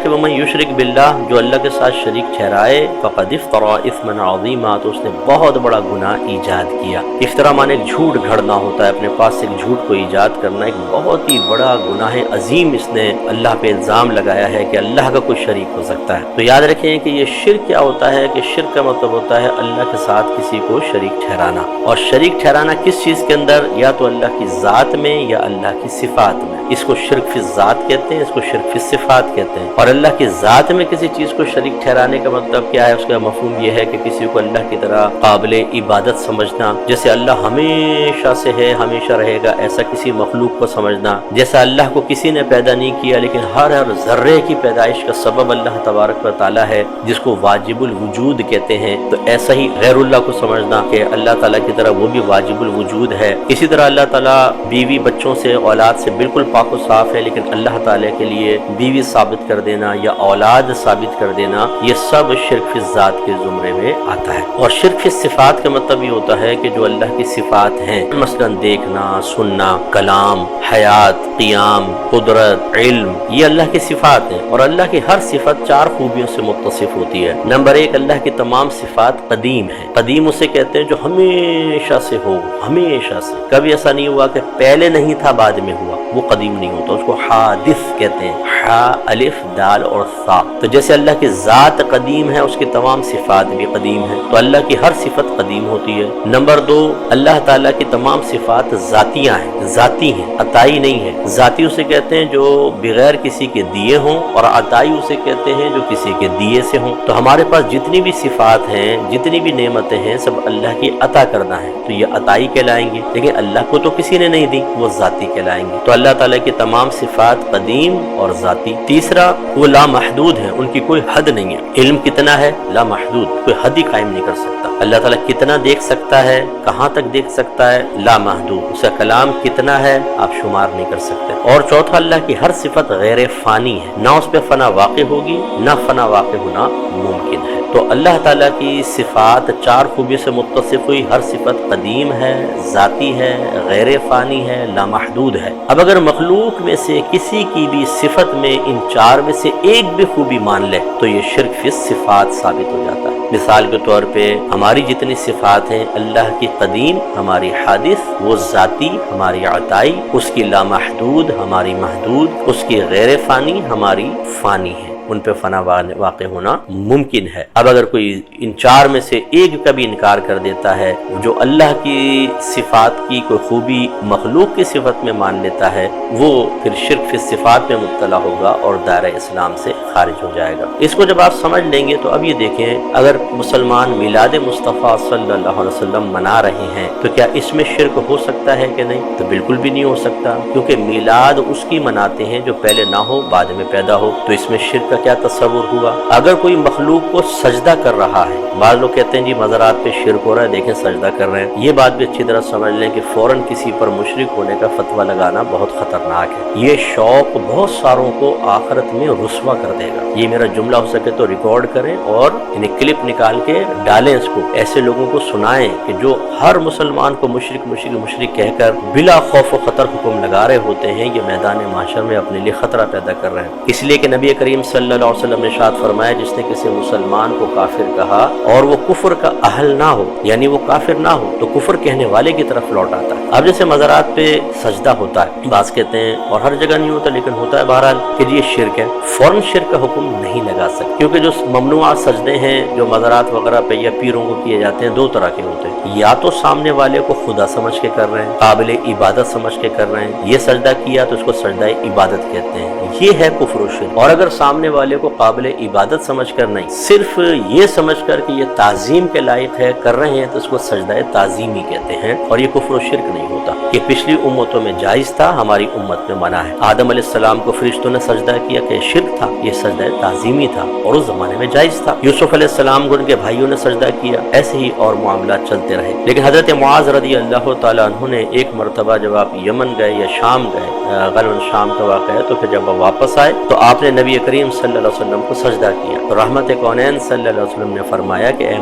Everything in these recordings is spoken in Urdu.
کہ ومن یشرک باللہ، جو اللہ کے ساتھ شریک ٹھہرائے، فقد افترى اثما عظیما، تو اس نے بہت بڑا گناہ ایجاد کیا۔ افترا مانے جھوٹ گھڑنا ہوتا ہے، اپنے پاس سے ایک جھوٹ کو ایجاد کرنا، ایک بہت ہی بڑا گناہ عظیم اس نے اللہ پہ الزام لگایا ہے کہ اللہ کا کوئی شریک ہو سکتا ہے۔ تو یاد رکھیں کہ یہ شرک کیا ہوتا ہے، کہ شرک کا مطلب ہوتا ہے اللہ کے ساتھ کسی کو شریک ٹھہرانا، اور شریک ٹھہرانا کس چیز کے اندر؟ یا تو اللہ کی ذات میں یا اللہ کی صفات میں۔ اس کو شرک فی الذات کہتے ہیں، اس کو شرک فی الصفات کہتے ہیں۔ اور اللہ کی ذات میں کسی چیز کو شریک ٹھہرانے کا مطلب کیا ہے؟ اس کا مفہوم یہ ہے کہ کسی کو اللہ کی طرح قابل عبادت سمجھنا، جیسے اللہ ہمیشہ سے ہے، ہمیشہ رہے گا، ایسا کسی مخلوق کو سمجھنا۔ جیسا اللہ کو کسی نے پیدا نہیں کیا لیکن ہر ذرے کی پیدائش کا سبب اللہ تبارک و تعالیٰ ہے، جس کو واجب الوجود کہتے ہیں، تو ایسا ہی غیر اللہ کو سمجھنا کہ اللہ تعالیٰ کی طرح وہ بھی واجب الوجود ہے۔ اسی طرح اللہ تعالیٰ بیوی بچوں سے، اولاد سے بالکل پاک و صاف ہے، لیکن اللہ تعالیٰ کے لیے بیوی ثابت کر دینا یا اولاد ثابت کر دینا، یہ سب شرک فی الذات کے زمرے میں آتا ہے۔ اور شرک فی الصفات کا مطلب یہ ہوتا ہے کہ جو اللہ کی صفات ہیں، مثلا دیکھنا، سننا، کلام، حیات، قیام، قدرت، علم، یہ اللہ کی صفات ہیں، اور اللہ کی ہر صفت چار خوبیوں سے متصف ہوتی ہے۔ نمبر ایک، اللہ کی تمام صفات قدیم ہیں۔ قدیم اسے کہتے ہیں جو ہمیشہ سے ہو، ہمیشہ سے، کبھی ایسا نہیں ہوا کہ پہلے نہیں تھا بعد میں ہوا، وہ قدیم نہیں ہوتا، اس کو حادث کہتے ہیں، حا، الف، دال اور ثا۔ تو جیسے اللہ کی ذات قدیم ہے، اس کی تمام صفات بھی قدیم ہیں، تو اللہ کی ہر صفت قدیم ہوتی ہے۔ نمبر دو، اللہ تعالیٰ کی تمام صفات ذاتیاں ہیں، ذاتی ہیں، عطائی نہیں ہے۔ ذاتی اسے کہتے ہیں جو بغیر کسی کے دیے ہوں، اور عطائی اسے کہتے ہیں جو کسی کے دیے سے ہوں۔ تو ہمارے پاس جتنی بھی صفات ہیں، جتنی بھی نعمتیں ہیں، سب اللہ کی عطا کرنا ہے، تو یہ عطائی کہلائیں گی، لیکن اللہ کو تو کسی نے نہیں دی، وہ ذاتی کہلائیں گے۔ تو اللہ تعالیٰ کی تمام صفات قدیم اور ذاتی۔ تیسرا، وہ لامحدود ہیں، ان کی کوئی حد نہیں ہے۔ علم کتنا ہے؟ لامحدود، کوئی حد ہی قائم نہیں کر سکتا۔ اللہ تعالیٰ کتنا دیکھ سکتا ہے، کہاں تک دیکھ سکتا ہے؟ لامحدود۔ اس کا کلام کتنا ہے، آپ شمار نہیں کر سکتے۔ اور چوتھا، اللہ کی ہر صفت غیر فانی ہے، نہ اس پہ فنا واقع ہوگی، نہ فنا واقع ہونا ممکن ہے۔ تو اللہ تعالیٰ کی صفات چار خوبیوں سے متصف ہوئی، ہر صفت قدیم ہے، ذاتی ہے، غیر فانی ہے، لامحدود ہے۔ اب اگر مخلوق میں سے کسی کی بھی صفت میں ان چار میں سے ایک بھی خوبی مان لے تو یہ شرک فی الصفات ثابت ہو جاتا ہے۔ مثال کے طور پہ ہماری جتنی صفات ہیں، اللہ کی قدیم ہماری حادث، وہ ذاتی ہماری عطائی، اس کی لامحدود ہماری محدود، اس کی غیر فانی ہماری فانی ہے، ان پہ فنا واقع ہونا ممکن ہے۔ اب اگر کوئی ان چار میں سے ایک کا بھی انکار کر دیتا ہے، جو اللہ کی صفات کی کوئی خوبی مخلوق کی صفت میں مان لیتا ہے، وہ پھر شرک فی الصفات میں مبتلا ہوگا اور دائرہ اسلام سے خارج ہو جائے گا۔ اس کو جب آپ سمجھ لیں گے تو اب یہ دیکھیں، اگر مسلمان میلاد مصطفیٰ صلی اللہ علیہ وسلم منا رہے ہیں تو کیا اس میں شرک ہو سکتا ہے کہ نہیں؟ تو بالکل بھی نہیں ہو سکتا، کیونکہ میلاد اس کی مناتے ہیں جو پہلے نہ ہو، بعد میں پیدا ہو، تو اس میں شرک کا کیا تصور ہوا؟ اگر کوئی مخلوق کو سجدہ کر رہا ہے، بعض لوگ کہتے ہیں جی مزارات پہ شرک ہو رہا ہے، دیکھیں سجدہ کر رہے ہیں، یہ بات بھی اچھی طرح سمجھ لیں کہ فوراً کسی پر مشرک ہونے کا فتویٰ لگانا بہت خطرناک ہے۔ یہ شوق بہت ساروں کو آخرت میں رسوا کر دے گا۔ یہ میرا جملہ ہو سکے تو ریکارڈ کریں اور انہیں کلپ نکال کے ڈالیں، اس کو ایسے لوگوں کو سنائیں کہ جو ہر مسلمان کو مشرک مشرک مشرک کہہ کر بلا خوف و خطر حکم لگا رہے ہوتے ہیں، یہ میدان معاشر میں اپنے لیے خطرہ پیدا کر رہے ہیں۔ اس لیے کہ نبی کریم صلی اللہ علیہ وسلم نے ارشاد فرمایا، جس نے کسی مسلمان کو کافر کہا اور وہ کفر کا اہل نہ ہو، یعنی وہ کافر نہ ہو، تو کفر کہنے والے کی طرف لوٹ آتا ہے۔ اب جیسے مزارات پہ سجدہ ہوتا ہے، بعض کہتے ہیں اور ہر جگہ نہیں ہوتا لیکن ہوتا ہے بہرحال کہ یہ شرک ہے، فوراً شرک کا حکم نہیں لگا سکتے، کیونکہ جو ممنوعات سجدے ہیں جو مزارات وغیرہ پہ یا پیروں کو کیے جاتے ہیں، دو طرح کے ہوتے ہیں، یا تو سامنے والے کو خدا سمجھ کے کر رہے ہیں، قابل عبادت سمجھ کے کر رہے ہیں، یہ سجدہ کیا تو اس کو سجدہ عبادت کہتے ہیں، یہ ہے کفر و شرک۔ اور اگر سامنے والے کو قابل عبادت سمجھ کر نہیں، صرف یہ سمجھ کر کہ یہ تعظیم کے لائق ہے کر رہے ہیں، تو اس کو سجدہ تعظیمی کہتے ہیں، اور یہ کفر و شرک نہیں ہوتا۔ یہ پچھلی امتوں میں جائز تھا، ہماری امت میں منع ہے۔ آدم علیہ السلام کو فرشتوں نے سجدہ کیا کہ شرک تھا، یہ سجدہ تعظیمی تھا اور اس زمانے میں جائز تھا۔ یوسف علیہ السلام کو ان کے بھائیوں نے سجدہ کیا، ایسے ہی اور معاملات چلتے رہے۔ لیکن حضرت معاذ رضی اللہ تعالیٰ عنہ نے ایک مرتبہ جب آپ یمن گئے یا شام گئے، غالباً شام کا واقعہ ہے، تو پھر جب آپ واپس آئے تو آپ نے نبی کریم صلی اللہ علیہ وسلم کو سجدہ کیا، تو رحمت کونین صلی اللہ علیہ وسلم نے فرمایا کہ اے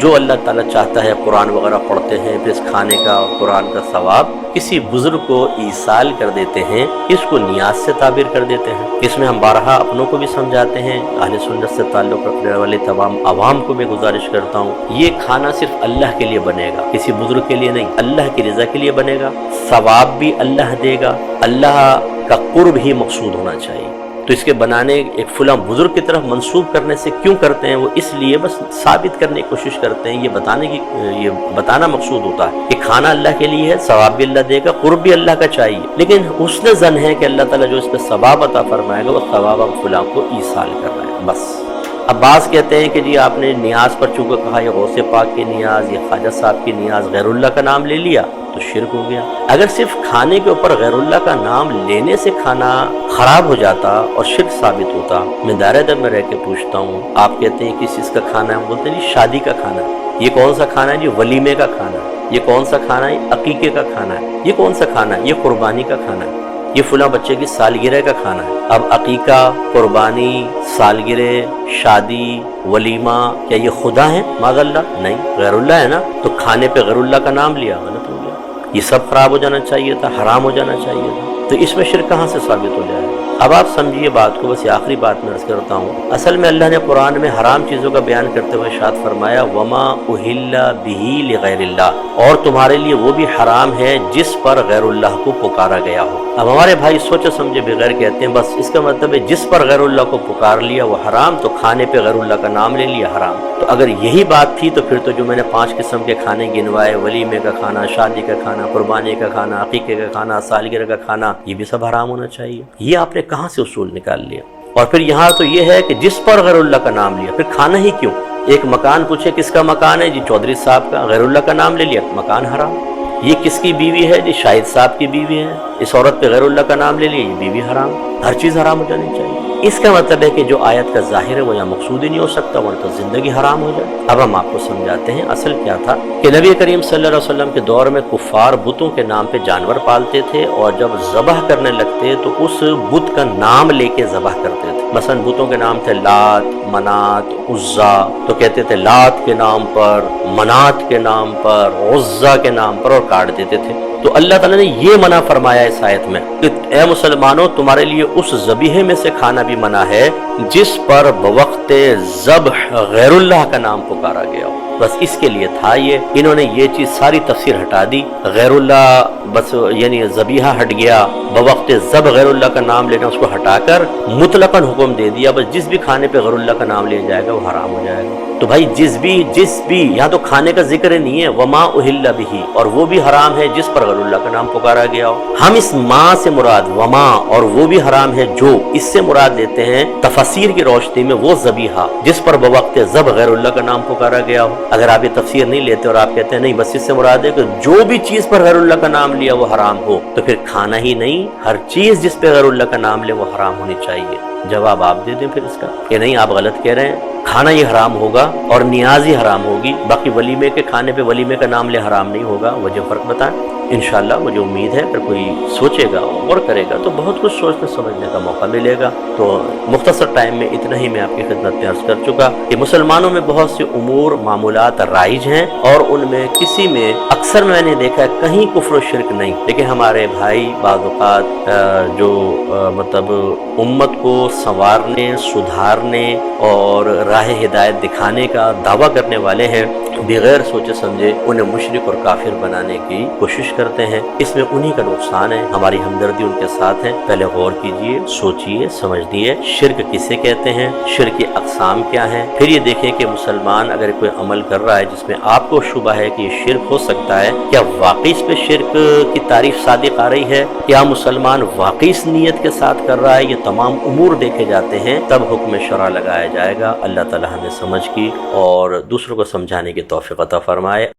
جو اللہ تعالیٰ چاہتا ہے قرآن وغیرہ پڑھتے ہیں پھر اس کھانے کا اور قرآن کا ثواب کسی بزرگ کو ایصال کر دیتے ہیں، اس کو نیاز سے تعبیر کر دیتے ہیں۔ اس میں ہم بارہا اپنوں کو بھی سمجھاتے ہیں، اہل سنت سے تعلق رکھنے والے تمام عوام کو میں گزارش کرتا ہوں، یہ کھانا صرف اللہ کے لیے بنے گا، کسی بزرگ کے لیے نہیں، اللہ کی رضا کے لیے بنے گا، ثواب بھی اللہ دے گا، اللہ کا قرب ہی مقصود ہونا چاہیے۔ تو اس کے بنانے ایک فلاں بزرگ کی طرف منسوب کرنے سے کیوں کرتے ہیں؟ وہ اس لیے بس ثابت کرنے کی کوشش کرتے ہیں، یہ بتانا مقصود ہوتا ہے کہ کھانا اللہ کے لیے ہے، ثواب بھی اللہ دے گا، قرب بھی اللہ کا چاہیے، لیکن حسن ظن ہے کہ اللہ تعالیٰ جو اس پہ ثواب عطا فرمائے گا وہ ثواب ہم فلاں کو ایصال کر رہے ہیں بس۔ اب بعض کہتے ہیں کہ جی آپ نے نیاز پر چونکہ کہا یہ غوث پاک کی نیاز، یہ خواجہ صاحب کی نیاز، غیر اللہ کا نام لے لیا تو شرک ہو گیا۔ اگر صرف کھانے کے اوپر غیر اللہ کا نام لینے سے کھانا خراب ہو جاتا اور شرک ثابت ہوتا، میں دائرہ در میں رہ کے پوچھتا ہوں، آپ کہتے ہیں کس چیز کا کھانا ہے؟ بولتے ہیں جی شادی کا کھانا ہے۔ یہ کون سا کھانا ہے جی؟ ولیمے کا کھانا ہے۔ یہ کون سا کھانا ہے؟ عقیقے کا کھانا ہے۔ یہ کون سا کھانا ہے؟ یہ قربانی کا کھانا ہے، یہ فلاں بچے کی سالگرہ کا کھانا ہے۔ اب عقیقہ، قربانی، سالگرہ، شادی، ولیمہ، کیا یہ خدا ہیں؟ معاذ اللہ نہیں، غیر اللہ ہے نا، تو کھانے پہ غیر اللہ کا نام لیا، غلط ہو گیا۔ یہ سب خراب ہو جانا چاہیے تھا، حرام ہو جانا چاہیے تھا، تو اس میں شرک کہاں سے ثابت ہو جائے؟ اب آپ سمجھیے بات کو، بس یہ آخری بات میں عرض کرتا ہوں۔ اصل میں اللہ نے قرآن میں حرام چیزوں کا بیان کرتے ہوئے ارشاد فرمایا وما اہل بہ لغیر اللہ، اور تمہارے لیے وہ بھی حرام ہے جس پر غیر اللہ کو پکارا گیا ہو۔ اب ہمارے بھائی سوچے سمجھے بغیر کہتے ہیں بس اس کا مطلب ہے جس پر غیر اللہ کو پکار لیا وہ حرام، تو کھانے پہ غیر اللہ کا نام لے لیا حرام۔ تو اگر یہی بات تھی تو پھر تو جو میں نے 5 قسم کے کھانے گنوائے، ولیمے کا کھانا، شادی کا کھانا، قربانی کا کھانا، عقیقے کا کھانا، سالگرہ کا کھانا، یہ بھی سب حرام ہونا چاہیے۔ یہ آپ نے کہاں سے اصول نکال لیا؟ اور پھر یہاں تو یہ ہے کہ جس پر غیر اللہ کا نام لیا، پھر کھانا ہی کیوں؟ ایک مکان پوچھے کس کا مکان ہے؟ جی چودھری صاحب کا، غیر اللہ کا نام لے لیا، مکان حرام۔ یہ کس کی بیوی ہے؟ جی شاہد صاحب کی بیوی ہے، اس عورت پہ غیر اللہ کا نام لے لیا، یہ بیوی حرام۔ ہر چیز حرام ہو جانی چاہیے۔ اس کا مطلب ہے کہ جو آیت کا ظاہر ہے وہ یہاں مقصود ہی نہیں ہو سکتا، ورنہ تو زندگی حرام ہو جائے۔ اب ہم آپ کو سمجھاتے ہیں اصل کیا تھا کہ نبی کریم صلی اللہ علیہ وسلم کے دور میں کفار بتوں کے نام پہ جانور پالتے تھے، اور جب ذبح کرنے لگتے تو اس بت کا نام لے کے ذبح کرتے تھے۔ مثلا بتوں کے نام تھے لات، منات، عزا، تو کہتے تھے لات کے نام پر، منات کے نام پر، عزا کے نام پر، اور کاٹ دیتے تھے۔ تو اللہ تعالیٰ نے یہ منع فرمایا اس آیت میں کہ اے مسلمانوں تمہارے لیے اس ذبیحے میں سے کھانا بھی منع ہے جس پر بوقت ذبح غیر اللہ کا نام پکارا گیا ہو۔ بس اس کے لیے تھا یہ، انہوں نے یہ چیز ساری تفسیر ہٹا دی، غیر اللہ بس یعنی ذبیحہ ہٹ گیا، بوقت ذبح غیر اللہ کا نام لینا اس کو ہٹا کر مطلقاً حکم دے دیا بس جس بھی کھانے پہ غیر اللہ کا نام لیا جائے گا وہ حرام ہو جائے گا۔ تو بھائی جس بھی یہاں تو کھانے کا ذکر نہیں ہے، وما اہل بہ، اور وہ بھی حرام ہے جس پر غیر اللہ کا نام پکارا گیا ہو۔ ہم اس ماں سے مراد وما اور وہ بھی حرام ہے جو، اس سے مراد لیتے ہیں تفسیر کی روشنی میں وہ ذبیحہ جس پر بوقت ذبح غیر اللہ کا نام پکارا گیا ہو۔ اگر آپ یہ تفسیر نہیں لیتے اور آپ کہتے ہیں نہیں بس اس سے مراد ہے کہ جو بھی چیز پر غیر اللہ کا نام لیا وہ حرام ہو، تو پھر کھانا ہی نہیں، ہر چیز جس پہ غیر اللہ کا نام لے وہ حرام ہونی چاہیے۔ جواب آپ دے دیں پھر اس کا کہ نہیں آپ غلط کہہ رہے ہیں، کھانا یہ حرام ہوگا اور نیاز ہی حرام ہوگی، باقی ولیمے کے کھانے پہ ولیمے کا نام لے حرام نہیں ہوگا۔ وجہ فرق بتائیں۔ انشاءاللہ مجھے امید ہے اگر کوئی سوچے گا غور کرے گا تو بہت کچھ سوچنے سمجھنے کا موقع ملے گا۔ تو مختصر ٹائم میں اتنا ہی میں آپ کی خدمت میں عرض کر چکا کہ مسلمانوں میں بہت سے امور معمولات رائج ہیں، اور ان میں کسی میں اکثر میں نے دیکھا ہے کہیں کفر و شرک نہیں، لیکن ہمارے بھائی بعض اوقات جو مطلب امت کو سنوارنے، سدھارنے اور راہ ہدایت دکھانے کا دعویٰ کرنے والے ہیں، بغیر سوچے سمجھے انہیں مشرک اور کافر بنانے کی کوشش کرتے ہیں۔ اس میں انہی کا نقصان ہے، ہماری ہمدردی ان کے ساتھ ہے۔ پہلے غور کیجئے، سوچئے، سمجھیے شرک کسے کہتے ہیں، شرک کی اقسام کیا ہیں، پھر یہ دیکھیں کہ مسلمان اگر کوئی عمل کر رہا ہے جس میں آپ کو شبہ ہے کہ یہ شرک ہو سکتا ہے، کیا واقعی اس پہ شرک کی تعریف صادق آ رہی ہے، کیا مسلمان واقعی اس نیت کے ساتھ کر رہا ہے، یہ تمام امور دیکھے جاتے ہیں، تب حکم شرع لگایا جائے گا۔ اللہ تعالی ہمیں سمجھ کی اور دوسروں کو سمجھانے کی توفیق عطا فرمائے۔